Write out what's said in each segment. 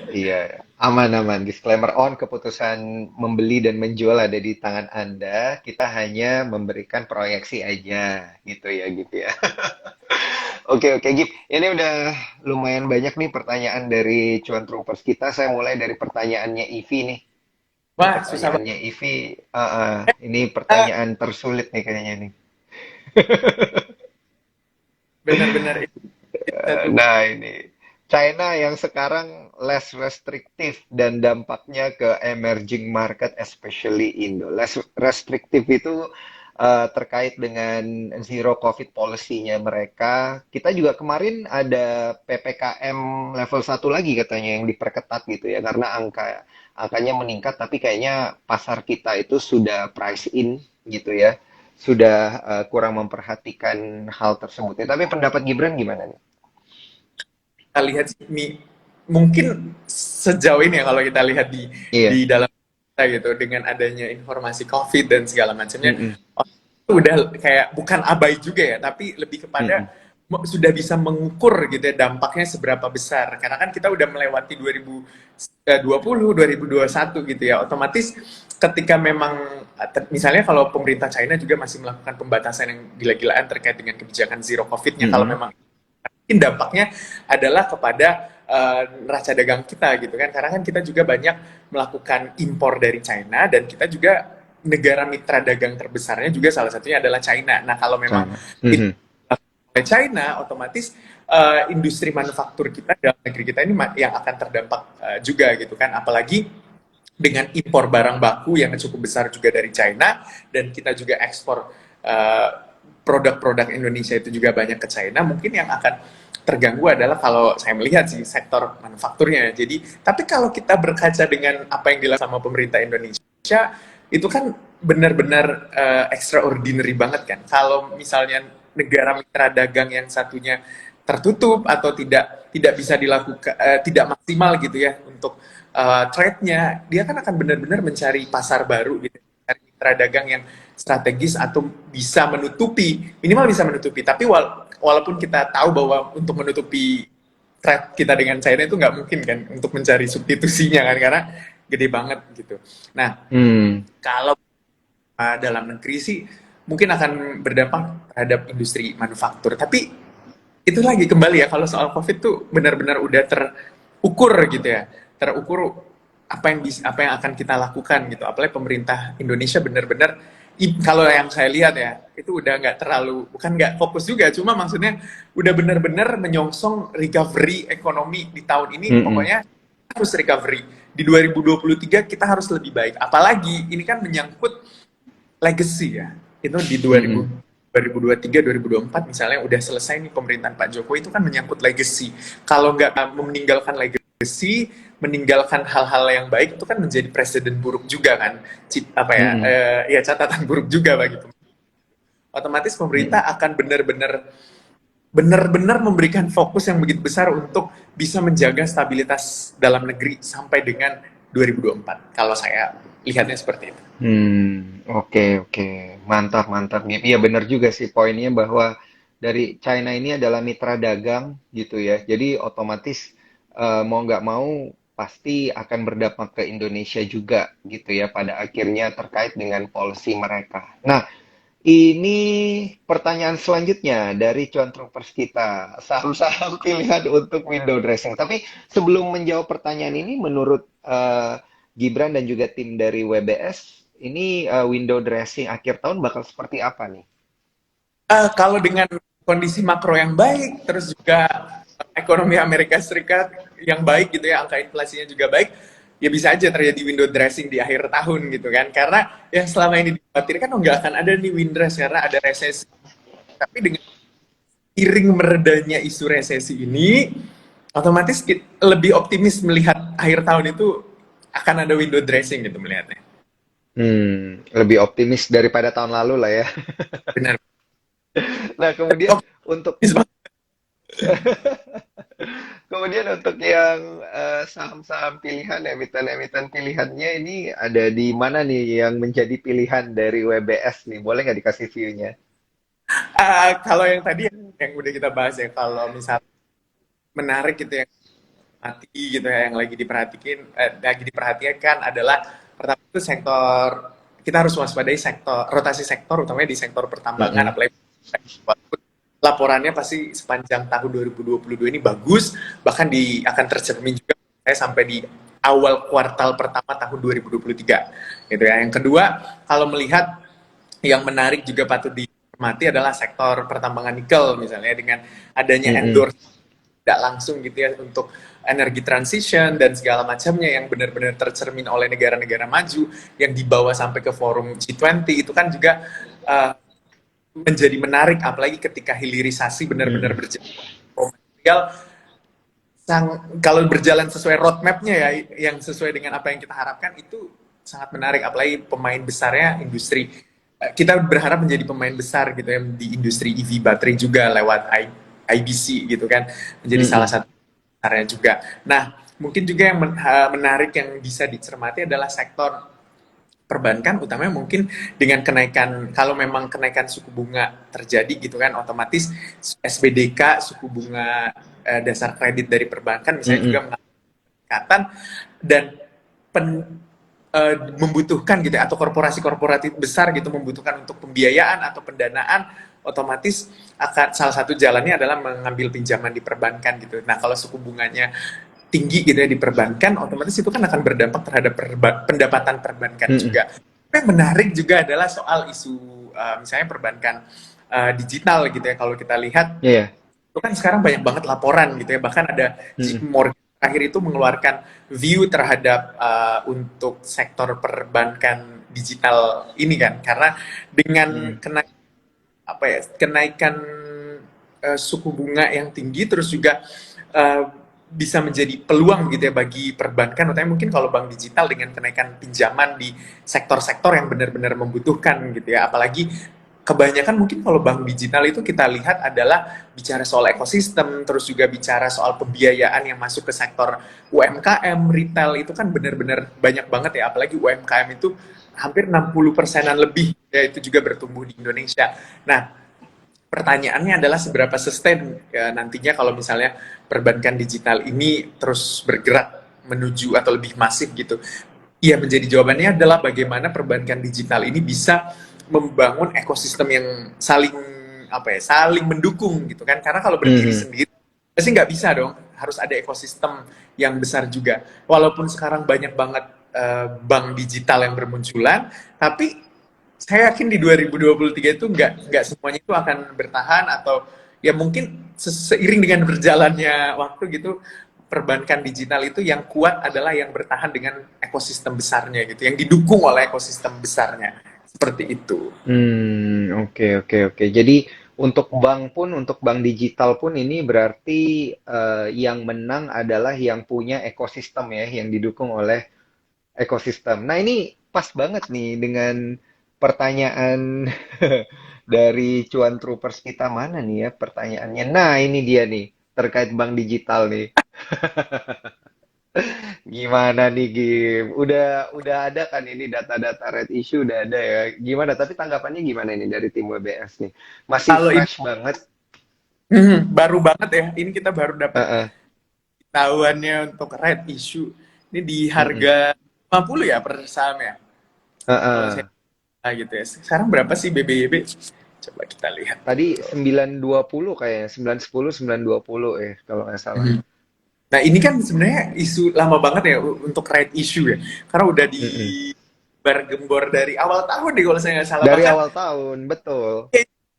Iya, aman-aman. Disclaimer on, keputusan membeli dan menjual ada di tangan Anda. Kita hanya memberikan proyeksi aja, gitu ya, gitu ya. Oke, oke, Gip. Ini udah lumayan banyak nih pertanyaan dari Cuan Troopers kita. Saya mulai dari pertanyaannya Ivi nih. Ini Wah, susah banget. pertanyaannya Ivi. Ini pertanyaan tersulit nih kayaknya nih. Benar-benar itu satu. Nah, ini China yang sekarang less restriktif dan dampaknya ke emerging market, especially Indo. Less restriktif itu terkait dengan zero COVID policy-nya mereka. Kita juga kemarin ada PPKM level 1 lagi katanya yang diperketat gitu ya, karena angkanya meningkat, tapi kayaknya pasar kita itu sudah price in gitu ya, sudah kurang memperhatikan hal tersebut. Ya, tapi pendapat Gibran gimana nih? Kita lihat sih, mungkin sejauh ini ya kalau kita lihat di Iya. dalam kita gitu dengan adanya informasi COVID dan segala macamnya, Mm-mm. orang itu udah kayak bukan abai juga ya, tapi lebih kepada Mm-mm. sudah bisa mengukur gitu ya dampaknya seberapa besar. Karena kan kita udah melewati 2020, 2021 gitu ya. Otomatis ketika memang misalnya kalau pemerintah China juga masih melakukan pembatasan yang gila-gilaan terkait dengan kebijakan zero COVID-nya, kalau Mm-mm. memang mungkin dampaknya adalah kepada neraca dagang kita gitu kan, karena kan kita juga banyak melakukan impor dari China dan kita juga negara mitra dagang terbesarnya juga salah satunya adalah China. Nah kalau memang China. itu Mhm. oleh China, otomatis industri manufaktur kita dalam negeri kita ini yang akan terdampak juga gitu kan, apalagi dengan impor barang baku yang cukup besar juga dari China dan kita juga ekspor uh, produk-produk Indonesia itu juga banyak ke China, mungkin yang akan terganggu adalah kalau saya melihat sih sektor manufakturnya. Jadi, tapi kalau kita berkaca dengan apa yang dilakukan sama pemerintah Indonesia, itu kan benar-benar extraordinary banget kan. Kalau misalnya negara mitra dagang yang satunya tertutup atau tidak bisa dilakukan tidak maksimal gitu ya untuk trade-nya, dia kan akan benar-benar mencari pasar baru gitu, mencari mitra dagang yang strategis atau bisa menutupi, minimal bisa menutupi. Tapi walaupun kita tahu bahwa untuk menutupi trade kita dengan China itu nggak mungkin kan untuk mencari substitusinya kan karena gede banget gitu. Nah, Hmm. kalau dalam negeri sih mungkin akan berdampak terhadap industri manufaktur. Tapi itu lagi kembali ya kalau soal COVID tuh benar-benar udah terukur gitu ya, terukur apa yang akan kita lakukan gitu. Apalagi pemerintah Indonesia benar-benar kalau yang saya lihat ya itu udah nggak terlalu, bukan nggak fokus juga, cuma maksudnya udah benar-benar menyongsong recovery ekonomi di tahun ini. Mhm. Pokoknya harus recovery di 2023 kita harus lebih baik. Apalagi ini kan menyangkut legacy ya. Itu di Mhm. 2023, 2024 misalnya udah selesai nih pemerintahan Pak Jokowi, itu kan menyangkut legacy. Kalau nggak meninggalkan legacy, meninggalkan hal-hal yang baik itu kan menjadi presiden buruk juga kan. Apa ya? Mhm. Ya catatan buruk juga bagi pemerintah. Otomatis pemerintah Mhm. akan benar-benar memberikan fokus yang begitu besar untuk bisa menjaga stabilitas dalam negeri sampai dengan 2024. Kalau saya lihatnya seperti itu. Oke, oke. Mantap, mantap. Iya benar juga sih poinnya bahwa dari China ini adalah mitra dagang gitu ya. Jadi otomatis mau nggak mau pasti akan berdampak ke Indonesia juga gitu ya pada akhirnya terkait dengan policy mereka. Nah, ini pertanyaan selanjutnya dari cuan troopers kita. Saham-saham pilihan untuk window dressing. Tapi sebelum menjawab pertanyaan ini, menurut Gibran dan juga tim dari WBS, ini window dressing akhir tahun bakal seperti apa nih? Kalau dengan kondisi makro yang baik, terus juga ekonomi Amerika Serikat yang baik gitu ya, angka inflasinya juga baik, ya bisa aja terjadi window dressing di akhir tahun gitu kan. Karena yang selama ini dikhawatirkan oh, nggak akan ada nih window dress karena ada resesi. Tapi dengan iring meredanya isu resesi ini, otomatis lebih optimis melihat akhir tahun itu akan ada window dressing gitu melihatnya. Lebih optimis daripada tahun lalu lah ya. Benar. Nah, kemudian untuk Optimis banget. kemudian untuk yang saham-saham pilihan, emiten-emiten pilihannya ini ada di mana nih yang menjadi pilihan dari WBS nih? Boleh nggak dikasih view-nya? Kalau yang tadi yang udah kita bahas ya, kalau misalnya menarik gitu ya mati gitu ya, yang lagi diperhatikan adalah pertama itu sektor, kita harus waspadai sektor rotasi sektor, utamanya di sektor pertambangan, Mm-mm. apalagi laporannya pasti sepanjang tahun 2022 ini bagus, bahkan akan tercermin juga saya sampai di awal kuartal pertama tahun 2023 gitu ya. Yang kedua, kalau melihat yang menarik juga patut dicermati adalah sektor pertambangan nikel misalnya, dengan adanya Mm-mm. endorse tidak langsung gitu ya untuk energi transition dan segala macamnya yang benar-benar tercermin oleh negara-negara maju yang dibawa sampai ke forum G20, itu kan juga uh, menjadi menarik, apalagi ketika hilirisasi benar-benar Mm-mm. berjalan material, kalau berjalan sesuai roadmapnya ya, yang sesuai dengan apa yang kita harapkan, itu sangat menarik, apalagi pemain besarnya industri, kita berharap menjadi pemain besar gitu ya di industri EV baterai juga lewat IBC gitu kan, menjadi salah Mm-mm. satu besarnya juga. Nah, mungkin juga yang menarik yang bisa dicermati adalah sektor perbankan, utamanya mungkin dengan kenaikan, kalau memang kenaikan suku bunga terjadi gitu kan, otomatis SBDK, suku bunga dasar kredit dari perbankan misalnya juga Mm-mm. mengalami peningkatan, dan pen, membutuhkan gitu ya, atau korporasi-korporasi besar gitu membutuhkan untuk pembiayaan atau pendanaan, otomatis akan salah satu jalannya adalah mengambil pinjaman di perbankan gitu. Nah, kalau suku bunganya tinggi gitu ya di perbankan, otomatis itu kan akan berdampak terhadap pendapatan perbankan Mm-mm. juga. Yang menarik juga adalah soal isu misalnya perbankan digital gitu ya. Kalau kita lihat Iya. itu kan sekarang banyak banget laporan gitu ya. Bahkan ada JP Mm-mm. Morgan terakhir itu mengeluarkan view terhadap untuk sektor perbankan digital ini kan, karena dengan Mm-mm. kenaikan suku bunga yang tinggi, terus juga uh, bisa menjadi peluang gitu ya bagi perbankan, utama mungkin kalau bank digital dengan kenaikan pinjaman di sektor-sektor yang benar-benar membutuhkan gitu ya, apalagi kebanyakan mungkin kalau bank digital itu kita lihat adalah bicara soal ekosistem, terus juga bicara soal pembiayaan yang masuk ke sektor UMKM, retail, itu kan benar-benar banyak banget ya, apalagi UMKM itu hampir 60%-an lebih ya, itu juga bertumbuh di Indonesia. Nah, pertanyaannya adalah seberapa sustain ya, nantinya kalau misalnya perbankan digital ini terus bergerak menuju atau lebih masif gitu. Iya, menjadi jawabannya adalah bagaimana perbankan digital ini bisa membangun ekosistem yang saling saling mendukung gitu kan. Karena kalau berdiri Mm-mm. sendiri pasti nggak bisa dong. Harus ada ekosistem yang besar juga. Walaupun sekarang banyak banget bank digital yang bermunculan, tapi saya yakin di 2023 itu nggak semuanya itu akan bertahan, atau ya mungkin seiring dengan berjalannya waktu gitu, perbankan digital itu yang kuat adalah yang bertahan dengan ekosistem besarnya gitu, yang didukung oleh ekosistem besarnya, seperti itu. Oke, oke, oke. Jadi untuk bank digital pun ini berarti yang menang adalah yang punya ekosistem ya, yang didukung oleh ekosistem. Nah, ini pas banget nih dengan pertanyaan dari Cuan Troopers kita, mana nih ya pertanyaannya. Nah, ini dia nih terkait bank digital nih. Gimana nih, Gim? Udah ada kan ini data-data red issue udah ada ya. Gimana? Tapi tanggapannya gimana ini dari tim WBS nih? Masih Kalau ini fresh banget. baru banget ya, ini kita baru dapat Heeh. tahuannya untuk red issue. Ini di Mm-mm. harga 50 ya per saham ya. Kalau saya Heeh. gitu ya. Sekarang berapa sih BBYB? Coba kita lihat. Tadi 920 kayaknya, 910, 920 kalau nggak salah. Mhm. Nah, ini kan sebenarnya isu lama banget ya untuk right issue ya. Karena udah di Mm-mm. bergembor dari awal tahun deh kalau saya nggak salah. Dari Bahkan awal tahun, betul.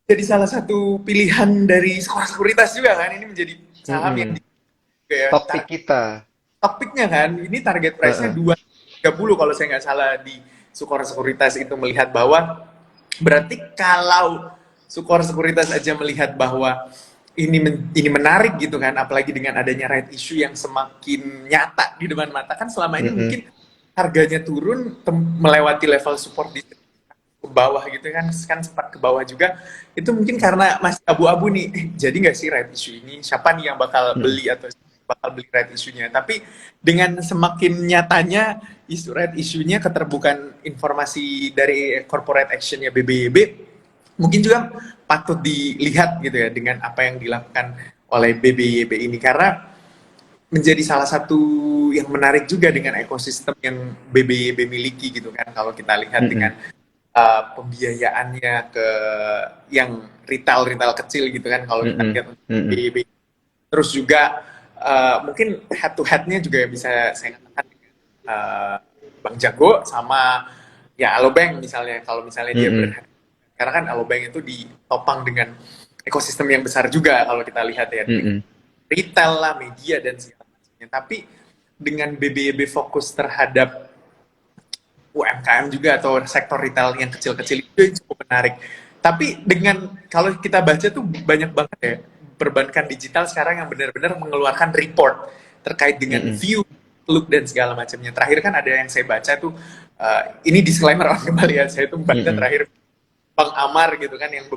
jadi salah satu pilihan dari skor sekuritas juga kan. Ini menjadi saham yang Mm-mm. kayak Topik kita. topiknya kan. Ini target price-nya Heeh. 230 kalau saya nggak salah di skor sekuritas itu, melihat bahwa berarti kalau skor sekuritas aja melihat bahwa ini menarik gitu kan, apalagi dengan adanya right issue yang semakin nyata di depan mata, kan selama ini Mm-mm. mungkin harganya turun melewati level support di ke bawah gitu kan sempat ke bawah juga, itu mungkin karena masih abu-abu nih, jadi nggak sih right issue ini, siapa nih yang bakal Mm-mm. beli atau bakal beli right issue-nya. Tapi dengan semakin nyatanya isu right issue-nya, keterbukaan informasi dari corporate action-nya BBYB, mungkin juga patut dilihat gitu ya dengan apa yang dilakukan oleh BBYB ini, karena menjadi salah satu yang menarik juga dengan ekosistem yang BBYB miliki gitu kan. Kalau kita lihat dengan Mm-mm. pembiayaannya ke yang retail-retail kecil gitu kan, kalau kita Mm-mm. lihat untuk Mm-mm. BBYB. Terus juga mungkin head to headnya juga bisa saya katakan dengan Bang Jago sama ya Alobank misalnya, kalau misalnya dia Mm-mm. karena kan Alobank itu ditopang dengan ekosistem yang besar juga kalau kita lihat ya, dengan Mm-mm. retail lah, media dan segala macamnya. Tapi dengan BBYB fokus terhadap UMKM juga atau sektor retail yang kecil-kecil itu yang cukup menarik. Tapi dengan kalau kita baca tuh banyak banget ya perbankan digital sekarang yang benar-benar mengeluarkan report terkait dengan Mm-mm. view, look dan segala macamnya. Terakhir kan ada yang saya baca tuh ini disclaimer kembali ya, saya tuh baca Mm-mm. terakhir Bang Amar gitu kan yang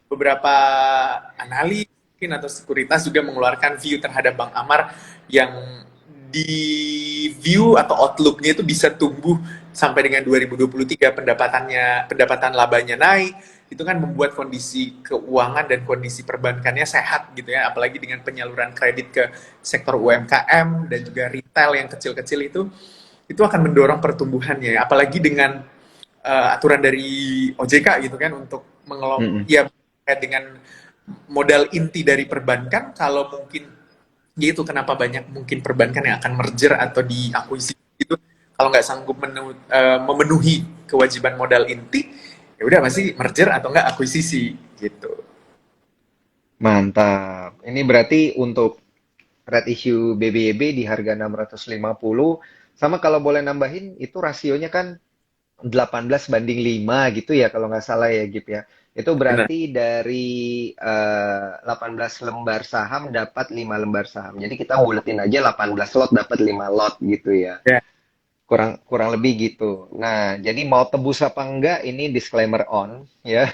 beberapa analis mungkin atau sekuritas juga mengeluarkan view terhadap Bang Amar yang di view atau outlooknya itu bisa tumbuh sampai dengan 2023, pendapatan labanya naik, itu kan membuat kondisi keuangan dan kondisi perbankannya sehat gitu ya, apalagi dengan penyaluran kredit ke sektor UMKM dan juga retail yang kecil-kecil itu akan mendorong pertumbuhannya, apalagi dengan aturan dari OJK gitu kan untuk Mm-mm. ya dengan modal inti dari perbankan, kalau mungkin gitu kenapa banyak mungkin perbankan yang akan merger atau diakuisisi gitu, kalau nggak sanggup memenuhi kewajiban modal inti ya udah pasti merger atau nggak akuisisi gitu. Mantap. Ini berarti untuk red issue BBYB di harga 650, sama kalau boleh nambahin itu rasionya kan 18/5 gitu ya kalau nggak salah ya Gip ya. Itu Benar. berarti dari 18 lembar saham dapat 5 lembar saham. Jadi kita buletin aja 18 lot dapat 5 lot gitu ya. Ya. Kurang kurang lebih gitu. Nah, jadi mau tebus apa enggak ini disclaimer on ya.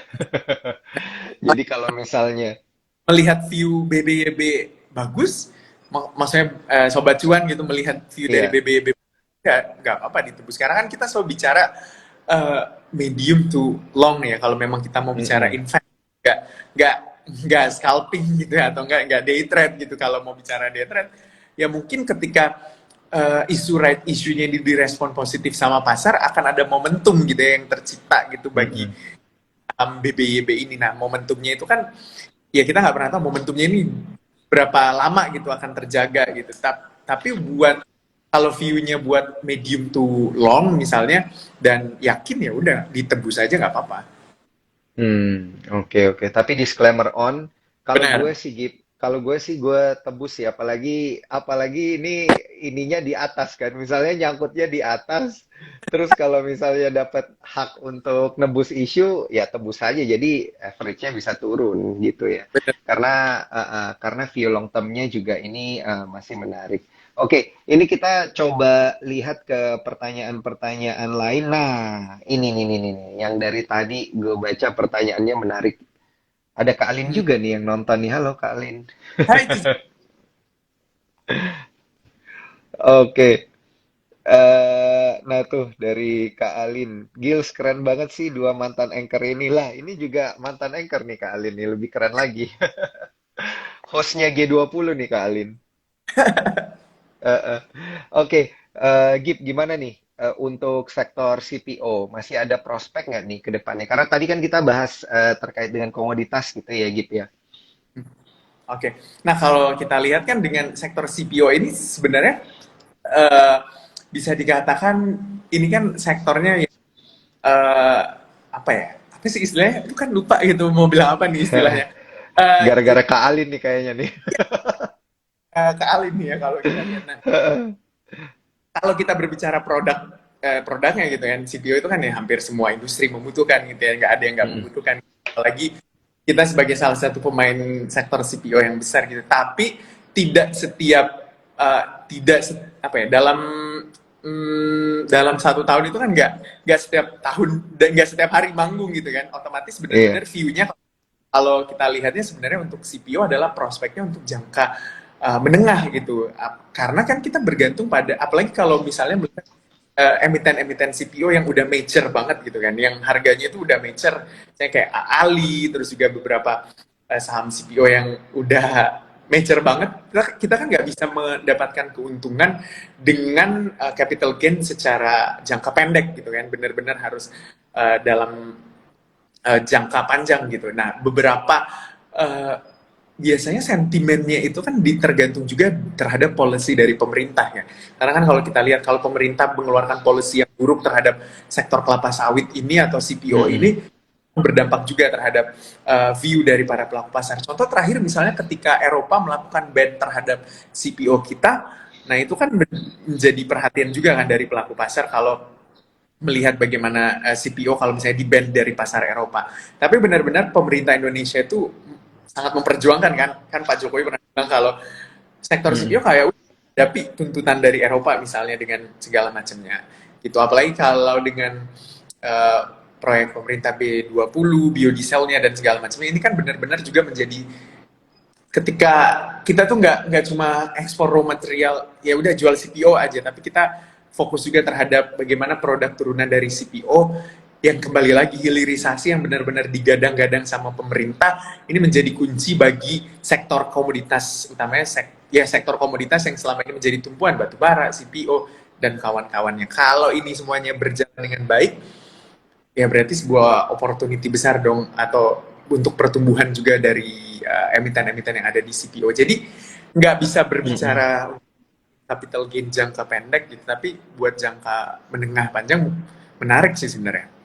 Jadi kalau misalnya Melihat view BBYB bagus, maksudnya sobat cuan gitu melihat view dari iya. BBYB nggak apa ditebus. Karena kan kita selalu bicara medium to long ya. Kalau memang kita mau bicara Mm-mm. invest, nggak nggak nggak scalping gitu ya, atau nggak day trade gitu. Kalau mau bicara day trade, ya mungkin ketika isu right isunya direspon positif sama pasar, akan ada momentum gitu ya yang tercipta gitu bagi Mm-mm. BBYB ini. Nah, momentumnya itu kan ya kita nggak pernah tahu momentumnya ini berapa lama gitu akan terjaga gitu. Tapi buat kalau view-nya buat medium to long misalnya dan yakin, ya udah ditebus aja nggak apa-apa. Oke oke. Tapi disclaimer on, kalau gue Benar. sih Gip, kalau gue sih gue tebus sih, apalagi apalagi ini ininya di atas kan, misalnya nyangkutnya di atas, terus kalau misalnya dapat hak untuk nebus isu, ya tebus aja, jadi average-nya bisa turun gitu ya. Benar. Karena view long term-nya juga ini masih menarik. Oke, ini kita coba lihat ke pertanyaan-pertanyaan lain. Nah, ini nih, yang dari tadi gue baca pertanyaannya menarik. Ada Kak Alin Hmm. juga nih yang nonton nih. Halo Kak Alin. Hai itu. Oke, nah tuh dari Kak Alin. Gils keren banget sih dua mantan anchor ini lah. Ini juga mantan anchor nih Kak Alin nih, lebih keren lagi. Hostnya G20 nih Kak Alin. Eh, eh. Oke, Gip, gimana nih untuk sektor CPO? Masih ada prospek nggak nih ke depannya? Karena tadi kan kita bahas terkait dengan komoditas gitu ya, Gip ya. Oke. Nah, kalau kita lihat kan dengan sektor CPO ini sebenarnya eh, bisa dikatakan ini kan sektornya yang eh, apa ya? Apa sih istilahnya? Itu kan lupa gitu mau bilang apa nih istilahnya. Gara-gara Jadi Kak Alin nih kayaknya nih. ke Alin nih ya kalau kita lihat. Nah, kalau kita berbicara produknya gitu kan, CPO itu kan ya hampir semua industri membutuhkan gitu ya, nggak ada yang nggak Mm-mm. membutuhkan. Apalagi kita sebagai salah satu pemain sektor CPO yang besar gitu. Tapi tidak setiap tidak apa ya dalam satu tahun itu kan nggak setiap tahun dan nggak setiap hari manggung gitu kan. Otomatis benar-benar Iya. view-nya kalau kita lihatnya sebenarnya untuk CPO adalah prospeknya untuk jangka menengah gitu. Karena kan kita bergantung pada, apalagi kalau misalnya melihat emiten-emiten CPO yang udah mature banget gitu kan, yang harganya itu udah mature, saya kayak Ali, terus juga beberapa saham CPO yang udah major banget, kita kan nggak bisa mendapatkan keuntungan dengan capital gain secara jangka pendek gitu kan, benar-benar harus dalam jangka panjang gitu. Nah, beberapa uh, biasanya sentimennya itu kan tergantung juga terhadap policy dari pemerintah ya. Karena kan kalau kita lihat kalau pemerintah mengeluarkan policy yang buruk terhadap sektor kelapa sawit ini atau CPO Mm-mm. ini berdampak juga terhadap view dari para pelaku pasar. Contoh terakhir misalnya ketika Eropa melakukan ban terhadap CPO kita, nah itu kan menjadi perhatian juga kan dari pelaku pasar kalau melihat bagaimana CPO kalau misalnya di-ban dari pasar Eropa. Tapi benar-benar pemerintah Indonesia itu sangat memperjuangkan kan Pak Jokowi pernah bilang kalau sektor CPO Mm-mm. kayak hadapi tuntutan dari Eropa misalnya dengan segala macamnya gitu. Apalagi kalau dengan uh, proyek pemerintah B20 biodieselnya dan segala macamnya ini kan benar-benar juga menjadi ketika kita tuh nggak cuma ekspor raw material ya udah jual CPO aja, tapi kita fokus juga terhadap bagaimana produk turunan dari CPO yang kembali lagi hilirisasi yang benar-benar digadang-gadang sama pemerintah ini menjadi kunci bagi sektor komoditas utamanya sektor komoditas yang selama ini menjadi tumpuan batu bara, CPO dan kawan-kawannya. Kalau ini semuanya berjalan dengan baik, ya berarti sebuah opportunity besar dong atau untuk pertumbuhan juga dari emiten-emiten yang ada di CPO. Jadi nggak bisa Mm-mm. berbicara capital gain jangka pendek gitu, tapi buat jangka menengah panjang menarik sih sebenarnya.